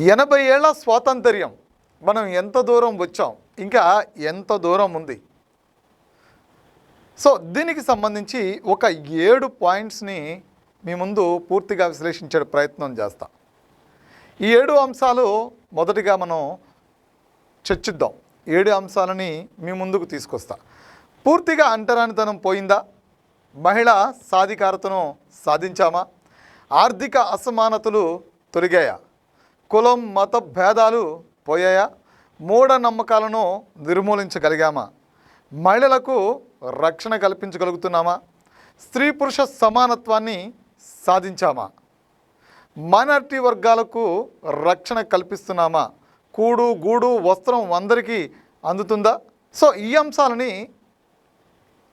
80 ఏళ్ల స్వాతంత్ర్యం మనం ఎంత దూరం వచ్చాం, ఇంకా ఎంత దూరం ఉంది. సో దీనికి సంబంధించి ఒక 7 పాయింట్స్ని మీ ముందు పూర్తిగా విశ్లేషించే ప్రయత్నం చేస్తా. ఈ 7 అంశాలు మొదటిగా మనం చర్చిద్దాం. 7 అంశాలని మీ ముందుకు తీసుకొస్తా. పూర్తిగా అంటరానితనం పోయిందా? మహిళా సాధికారతను సాధించామా? ఆర్థిక అసమానతలు తొలగాయా? కులం మత భేదాలు పోయాయా? మూఢనమ్మకాలను నిర్మూలించగలిగామా? మహిళలకు రక్షణ కల్పించగలుగుతున్నామా? స్త్రీ పురుష సమానత్వాన్ని సాధించామా? మైనారిటీ వర్గాలకు రక్షణ కల్పిస్తున్నామా? కూడు గూడు వస్త్రం అందరికీ అందుతుందా? సో ఈ అంశాలని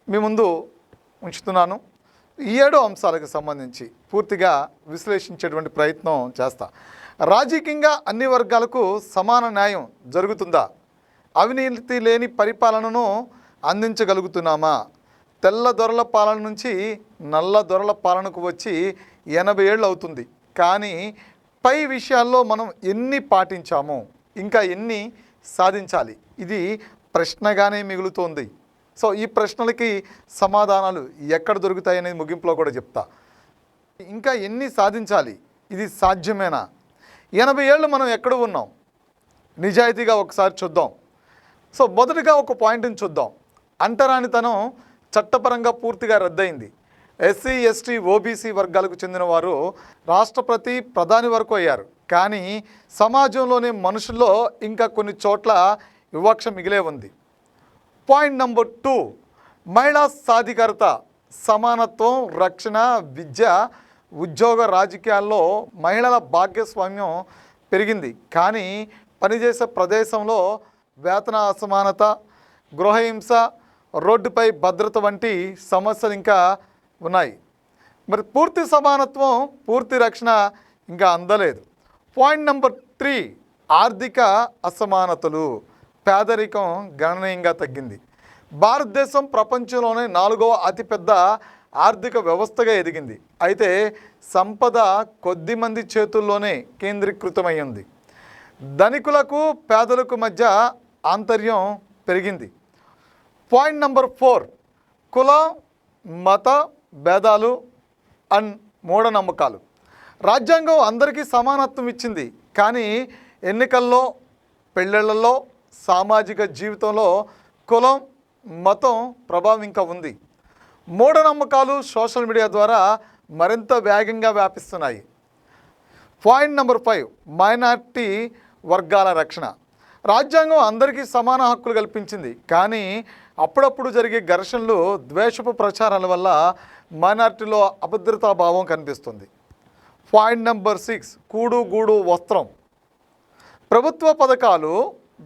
మీ ముందు ఉంచుతున్నాను. ఈ 7 అంశాలకు సంబంధించి పూర్తిగా విశ్లేషించేటువంటి ప్రయత్నం చేస్తా. రాజకీయంగా అన్ని వర్గాలకు సమాన న్యాయం జరుగుతుందా? అవినీతి లేని పరిపాలనను అందించగలుగుతున్నామా? తెల్ల దొరల పాలన నుంచి నల్ల దొరల పాలనకు వచ్చి 80 ఏళ్ళు అవుతుంది. కానీ పై విషయాల్లో మనం ఎన్ని పాటించాము, ఇంకా ఎన్ని సాధించాలి? ఇది ప్రశ్నగానే మిగులుతోంది. సో ఈ ప్రశ్నలకి సమాధానాలు ఎక్కడ దొరుకుతాయనేది ముగింపులో కూడా చెప్తా. ఇంకా ఎన్ని సాధించాలి? ఇది సాధ్యమేనా? 80 ఏళ్ళు మనం ఎక్కడ ఉన్నాం? నిజాయితీగా ఒకసారి చూద్దాం. సో మొదటిగా ఒక పాయింట్ని చూద్దాం. అంటరానితనం చట్టపరంగా పూర్తిగా రద్దయింది. ఎస్సీ ఎస్టీ ఓబీసీ వర్గాలకు చెందిన వారు రాష్ట్రపతి ప్రధాని వరకు అయ్యారు. కానీ సమాజంలోని మనుషుల్లో ఇంకా కొన్ని చోట్ల వివక్ష మిగిలే ఉంది. పాయింట్ నెంబర్ 2, మహిళా సాధికారత, సమానత్వం, రక్షణ, విద్య, ఉద్యోగ, రాజకీయాల్లో మహిళల భాగస్వామ్యం పెరిగింది. కానీ పనిచేసే ప్రదేశంలో వేతన అసమానత, గృహహింస, రోడ్డుపై భద్రత వంటి సమస్యలు ఇంకా ఉన్నాయి. మరి పూర్తి సమానత్వం, పూర్తి రక్షణ ఇంకా అందలేదు. పాయింట్ నెంబర్ 3, ఆర్థిక అసమానతలు, పేదరికం గణనీయంగా తగ్గింది. భారతదేశం ప్రపంచంలోనే 4వ అతిపెద్ద ఆర్థిక వ్యవస్థగా ఎదిగింది. అయితే సంపద కొద్ది మంది చేతుల్లోనే కేంద్రీకృతమైంది. ధనికులకు పేదలకు మధ్య ఆంతర్యం పెరిగింది. పాయింట్ నెంబర్ 4, కుల మత భేదాలు అండ్ మూఢనమ్మకాలు. రాజ్యాంగం అందరికీ సమానత్వం ఇచ్చింది. కానీ ఎన్నికల్లో, పెళ్ళిళ్ళల్లో, సామాజిక జీవితంలో కులం మతం ప్రభావం ఇంకా ఉంది. మూఢనమ్మకాలు సోషల్ మీడియా ద్వారా మరింత వేగంగా వ్యాపిస్తున్నాయి. పాయింట్ నెంబర్ 5, మైనారిటీ వర్గాల రక్షణ. రాజ్యాంగం అందరికీ సమాన హక్కులు కల్పించింది. కానీ అప్పుడప్పుడు జరిగే ఘర్షణలు, ద్వేషపు ప్రచారాల వల్ల మైనారిటీలో అభద్రతా భావం కనిపిస్తుంది. పాయింట్ నెంబర్ 6, కూడు గూడు వస్త్రం. ప్రభుత్వ పథకాలు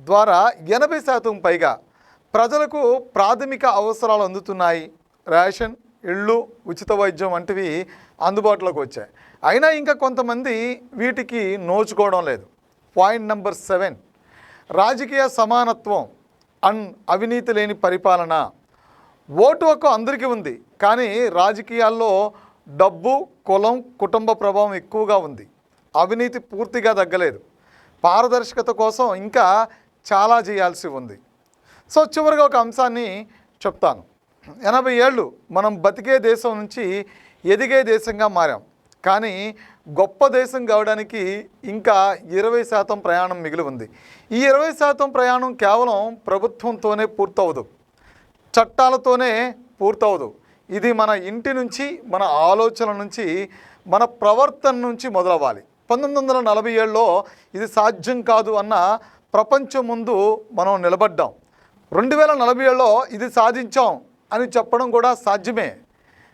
ద్వారా 80% పైగా ప్రజలకు ప్రాథమిక అవసరాలు అందుతున్నాయి. రేషన్, ఇళ్ళు, ఉచిత వైద్యం వంటివి అందుబాటులోకి వచ్చాయి. అయినా ఇంకా కొంతమంది వీటికి నోచుకోవడం లేదు. పాయింట్ నెంబర్ 7, రాజకీయ సమానత్వం అండ్ అవినీతి లేని పరిపాలన. ఓటు హక్కు అందరికీ ఉంది. కానీ రాజకీయాల్లో డబ్బు, కులం, కుటుంబ ప్రభావం ఎక్కువగా ఉంది. అవినీతి పూర్తిగా తగ్గలేదు. పారదర్శకత కోసం ఇంకా చాలా చేయాల్సి ఉంది. సో చివరిగా ఒక అంశాన్ని చెప్తాను. 80 ఏళ్ళు మనం బతికే దేశం నుంచి ఎదిగే దేశంగా మారాం. కానీ గొప్ప దేశం కావడానికి ఇంకా 20% ప్రయాణం మిగిలి ఉంది. ఈ 20% ప్రయాణం కేవలం ప్రభుత్వంతోనే పూర్తవదు, చట్టాలతోనే పూర్తవదు. ఇది మన ఇంటి నుంచి, మన ఆలోచన నుంచి, మన ప్రవర్తన నుంచి మొదలవ్వాలి. 1947లో ఇది సాధ్యం కాదు అన్న ప్రపంచం ముందు మనం నిలబడ్డాం. 2047లో ఇది సాధించాం అని చెప్పడం కూడా సాధ్యమే.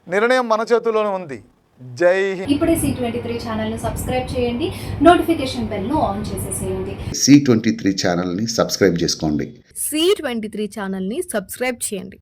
నిర్ణయం మన చేతుల్లోనే ఉంది. జై హింద్. ఇప్పుడే C23 ఛానల్ని సబ్స్క్రైబ్ చేయండి, నోటిఫికేషన్ బెల్ను ఆన్ చేసేసేయండి. C23 ఛానల్ని సబ్స్క్రైబ్ చేసుకోండి. C23 ఛానల్ని సబ్స్క్రైబ్ చేయండి.